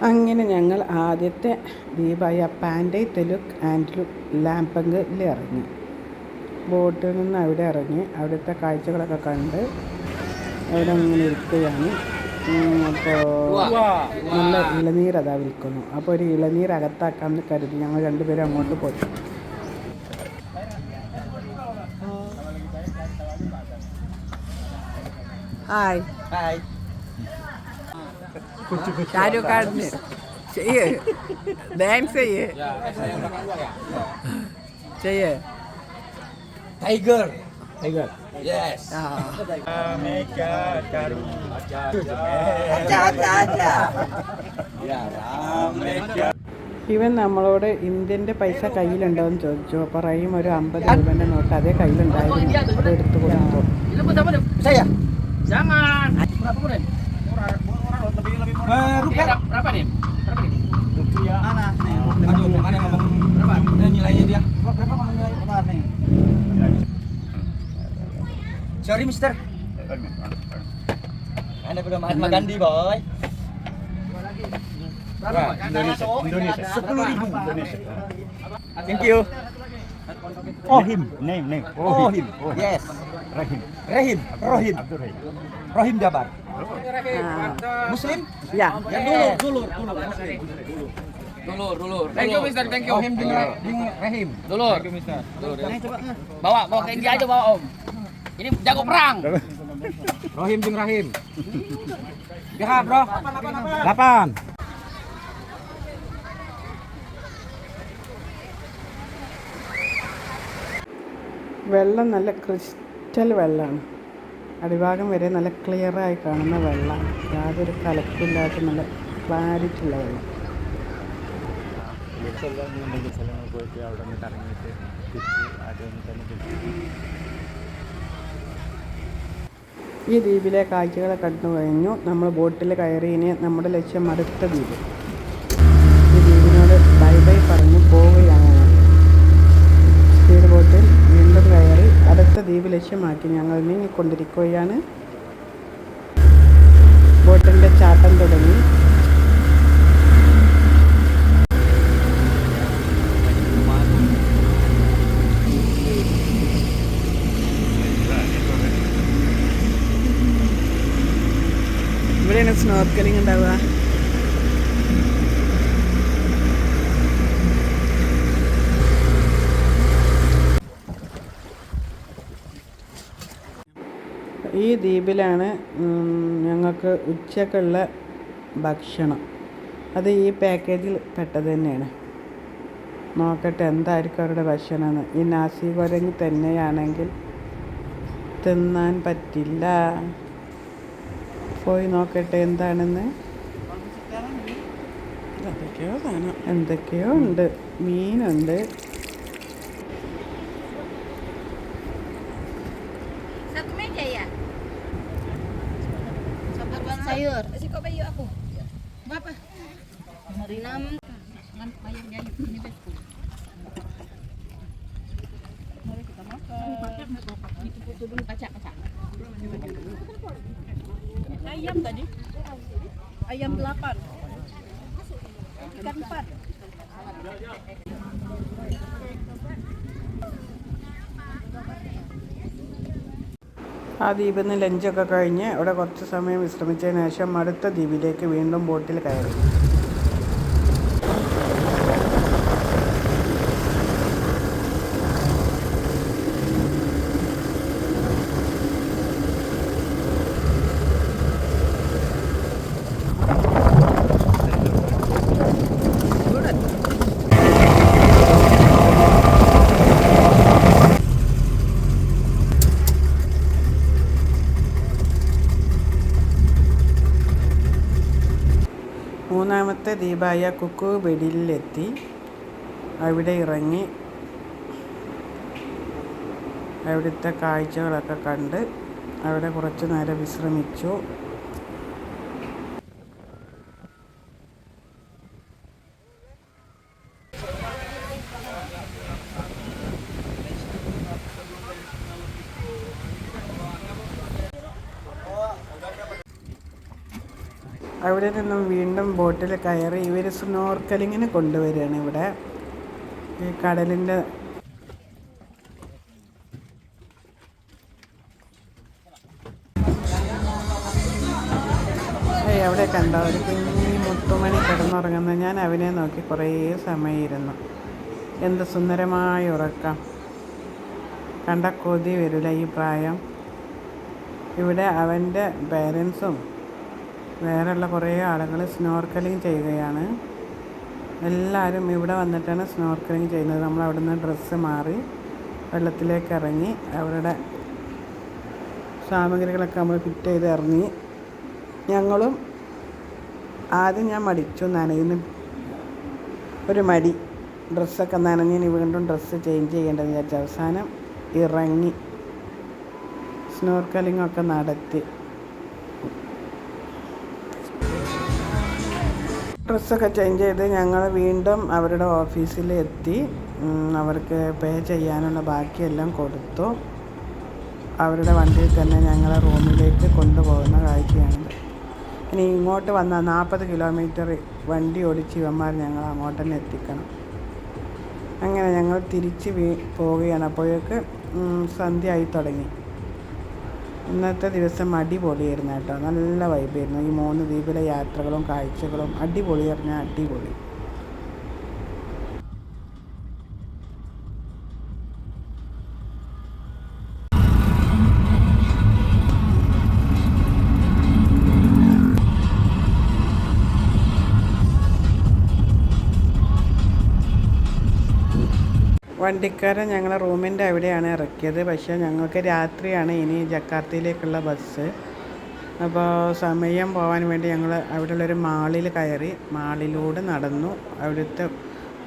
അങ്ങനെ ഞങ്ങൾ ആദ്യത്തെ ദ്വീപായ പാൻഡൈ തെലുക്ക് ആൻഡ് ലാംപങ്ങിൽ ഇറങ്ങി. ബോട്ടിൽ നിന്ന് അവിടെ ഇറങ്ങി അവിടുത്തെ കാഴ്ചകളൊക്കെ കണ്ട് അവിടെ അങ്ങനെ ഇരിക്കുകയാണ്. അപ്പോൾ നല്ല ഇളനീർ അതാ വിൽക്കുന്നു. അപ്പോൾ ഒരു ഇളനീർ അകത്താക്കാമെന്ന് കരുതി ഞങ്ങൾ രണ്ടുപേരും അങ്ങോട്ട് പോയി. ഹായ് ഹായ് ഷാരൂഖ് ഖാന് ചെയ്യേ ഡാൻസ് ചെയ്യേ ചെയ്യേ Tiger. Tiger. Yes. Mega Daru. ഇവൻ നമ്മളോട് ഇന്ത്യൻ്റെ പൈസ കയ്യിലുണ്ടോ എന്ന് ചോദിച്ചു. അപ്പോൾ റഹീം ഒരു 50 രൂപേൻ്റെ നോട്ട് അതേ കയ്യിലുണ്ടായിരുന്നു, അത് എടുത്തു കൊടുത്തു. Saya. Jangan. Berapa kemudian? Berapa nih? Rupiah. Mana? Aduh, mana ngomong berapa? Nilainya dia. Berapa nilainya? Nih. Sorry, Mister. Anda sudah Mahatma Gandhi, boy. Berapa? Indonesia. 10.000. Indonesia. Thank you. Ohim, name. Ohim. Yes. Rahim. Rohim. Abdul Rahim. Rohim Jabar. Muslim? Muslim? Ya. Dulur. Thank you, Mister. Thank you. Rohim bin Rahim. Dulur. Bawa ke India aja, bawa Om. Ini jago perang. Rohim bin Rahim. Berapa, bro? 8. വെള്ളം നല്ല crystal വെള്ളമാണ്. അടിഭാഗം വരെ നല്ല ക്ലിയറായി കാണുന്ന വെള്ളമാണ്. യാതൊരു കലക്കില്ലാത്ത നല്ല ക്ലാരിറ്റി ഉള്ള വെള്ളം. സ്ഥലങ്ങൾ പോയിട്ട് അവിടെ നിന്ന് കറങ്ങിയിട്ട് തിരിച്ച് ആദ്യം തന്നെ ഈ ദ്വീപിലെ കാഴ്ചകളെ കണ്ടു കഴിഞ്ഞു. നമ്മൾ ബോട്ടിൽ കയറി. ഇനി നമ്മുടെ ലക്ഷ്യം അടുത്ത ദ്വീപ്. ഈ ദ്വീപിനോട് ബൈ പറഞ്ഞു പോവുകയാണ്. സ്പീഡ് ബോട്ടിൽ വീണ്ടും കയറി അടുത്ത ദ്വീപ് ലക്ഷ്യമാക്കി ഞങ്ങൾ നീങ്ങിക്കൊണ്ടിരിക്കുകയാണ്. ബോട്ടിൻ്റെ ചാട്ടം തുടങ്ങി. ഇവിടെയാണ് സ്നോർക്കലിംഗ് ഉണ്ടാവുക. ഈ ദ്വീപിലാണ് ഞങ്ങൾക്ക് ഉച്ചക്കുള്ള ഭക്ഷണം. അത് ഈ പാക്കേജിൽ പെട്ടത് തന്നെയാണ്. നോക്കട്ടെ എന്തായിരിക്കും അവരുടെ ഭക്ഷണമെന്ന്. ഈ നാസി ഗോരങ് തന്നെയാണെങ്കിൽ തിന്നാൻ പറ്റില്ല. പോയി നോക്കട്ടെ എന്താണെന്ന്. എന്തൊക്കെയോ കാണാം, എന്തൊക്കെയോ ഉണ്ട്. മീനുണ്ട്. sayur. Siko bayu aku. Berapa? 6 dengan bayam jayu ini besku. Mari kita makan. Itu foto dulu kaca. Ayam tadi. Ayam 8. Ikan 4. ആ ദ്വീപിൽ നിന്ന് ലഞ്ചൊക്കെ കഴിഞ്ഞ് അവിടെ കുറച്ച് സമയം വിശ്രമിച്ചതിന് ശേഷം അടുത്ത ദ്വീപിലേക്ക് വീണ്ടും ബോട്ടിൽ കയറി. മൂന്നാമത്തെ ദ്വീപായ കുക്കുബെഡിലെത്തി. അവിടെ ഇറങ്ങി അവിടുത്തെ കാഴ്ചകളൊക്കെ കണ്ട് അവിടെ കുറച്ച് നേരം വിശ്രമിച്ചു. അവിടെ നിന്നും വീണ്ടും ബോട്ടിൽ കയറി ഇവർ സ്നോർക്കലിങ്ങിന് കൊണ്ടുവരികയാണ് ഇവിടെ ഈ കടലിൻ്റെ അവിടെ കണ്ടോ ഒരു കുഞ്ഞി മുത്തുമണി കിടന്നുറങ്ങുന്നത്. ഞാൻ അവനെ നോക്കി കുറേ സമയം ഇരുന്നു. എന്ത് സുന്ദരമായ ഉറക്കം, കണ്ട കൊതി വരില്ല ഈ പ്രായം. ഇവിടെ അവൻ്റെ പേരൻസും വേറെയുള്ള കുറേ ആളുകൾ സ്നോർക്കലിംഗ് ചെയ്യുകയാണ്. എല്ലാവരും ഇവിടെ വന്നിട്ടാണ് സ്നോർക്കലിംഗ് ചെയ്യുന്നത്. നമ്മൾ അവിടെ നിന്ന് ഡ്രസ്സ് മാറി വെള്ളത്തിലേക്ക് ഇറങ്ങി അവരുടെ സാമഗ്രികളൊക്കെ നമ്മൾ ഫിറ്റ് ചെയ്ത് ഇറങ്ങി. ഞങ്ങളും ആദ്യം ഞാൻ മടിച്ചു, നനയുന്ന ഒരു മടി, ഡ്രസ്സൊക്കെ നനഞ്ഞിനി വീണ്ടും ഡ്രസ്സ് ചേഞ്ച് ചെയ്യേണ്ടതെന്ന് വിചാരിച്ചു. അവസാനം ഇറങ്ങി സ്നോർക്കലിങ്ങൊക്കെ നടത്തി ഡ്രസ്സൊക്കെ ചേഞ്ച് ചെയ്ത് ഞങ്ങൾ വീണ്ടും അവരുടെ ഓഫീസിൽ എത്തി. അവർക്ക് പേ ചെയ്യാനുള്ള ബാക്കിയെല്ലാം കൊടുത്തു. അവരുടെ വണ്ടിയിൽ തന്നെ ഞങ്ങളെ റൂമിലേക്ക് കൊണ്ടുപോകുന്ന കാഴ്ചയാണ്. ഇനി ഇങ്ങോട്ട് വന്ന 40 കിലോമീറ്റർ വണ്ടി ഓടിച്ച് ഇവന്മാർ ഞങ്ങൾ അങ്ങോട്ട് തന്നെ എത്തിക്കണം. അങ്ങനെ ഞങ്ങൾ തിരിച്ച് പോവുകയാണ്. അപ്പോഴേക്ക് സന്ധ്യ ആയി തുടങ്ങി. ഇന്നത്തെ ദിവസം അടിപൊളിയായിരുന്നു കേട്ടോ, നല്ല വൈബായിരുന്നു. ഈ 3 ദ്വീപിലെ യാത്രകളും കാഴ്ചകളും അടിപൊളി പറഞ്ഞാൽ അടിപൊളി. വണ്ടിക്കാരൻ ഞങ്ങളെ റൂമിൻ്റെ അവിടെയാണ് ഇറക്കിയത്. പക്ഷേ ഞങ്ങൾക്ക് രാത്രിയാണ് ഇനി ജക്കാർത്തയിലേക്കുള്ള ബസ്. അപ്പോൾ സമയം പോകാൻ വേണ്ടി ഞങ്ങൾ അവിടെയുള്ളൊരു മാളിൽ കയറി, മാളിലൂടെ നടന്നു. അവിടുത്തെ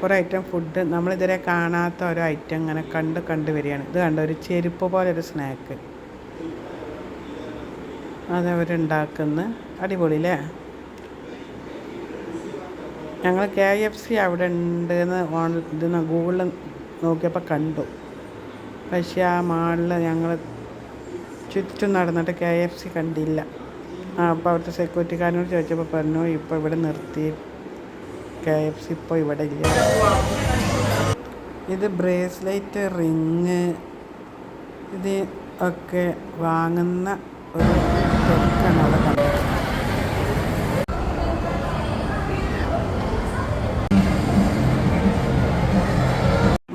കുറേ ഐറ്റം ഫുഡ് നമ്മളിതുവരെ കാണാത്ത ഓരോ ഐറ്റം ഇങ്ങനെ കണ്ടു വരികയാണ്. ഇത് കണ്ട ഒരു ചെരുപ്പ് പോലൊരു സ്നാക്ക് അതവരുണ്ടാക്കുന്ന അടിപൊളി അല്ലേ. ഞങ്ങൾ KFC അവിടെ ഉണ്ടെന്ന് ഇതിന്ന് ഗൂഗിളിൽ നോക്കിയപ്പോൾ കണ്ടു. പക്ഷേ ആ മാളിൽ ഞങ്ങൾ ചുറ്റും നടന്നിട്ട് KFC കണ്ടില്ല. അപ്പോൾ അവിടുത്തെ സെക്യൂരിറ്റിക്കാരനോട് ചോദിച്ചപ്പോൾ പറഞ്ഞു ഇപ്പോൾ ഇവിടെ നിർത്തി, KFC ഇപ്പോൾ ഇവിടെ ഇല്ല. ഇത് ബ്രേസ്ലെറ്റ്, റിങ്, ഇത് ഒക്കെ വാങ്ങുന്ന ഒരു തിരക്കാണ് അവിടെ കണ്ടത്.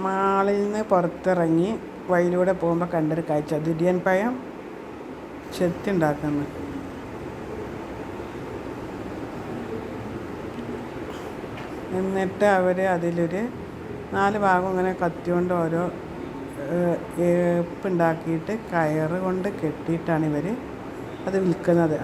മാളിൽ നിന്ന് പുറത്തിറങ്ങി വഴിയിലൂടെ പോകുമ്പോൾ കണ്ടൊരു കാഴ്ച, ദുരിയൻ പഴം ചെത്തിണ്ടാക്കുന്നു. എന്നിട്ട് അവർ അതിലൊരു 4 ഭാഗം ഇങ്ങനെ കത്തിക്കൊണ്ട് ഓരോ ഏപ്പുണ്ടാക്കിയിട്ട് കയറ് കൊണ്ട് കെട്ടിയിട്ടാണ് ഇവർ അത് വിൽക്കുന്നത്.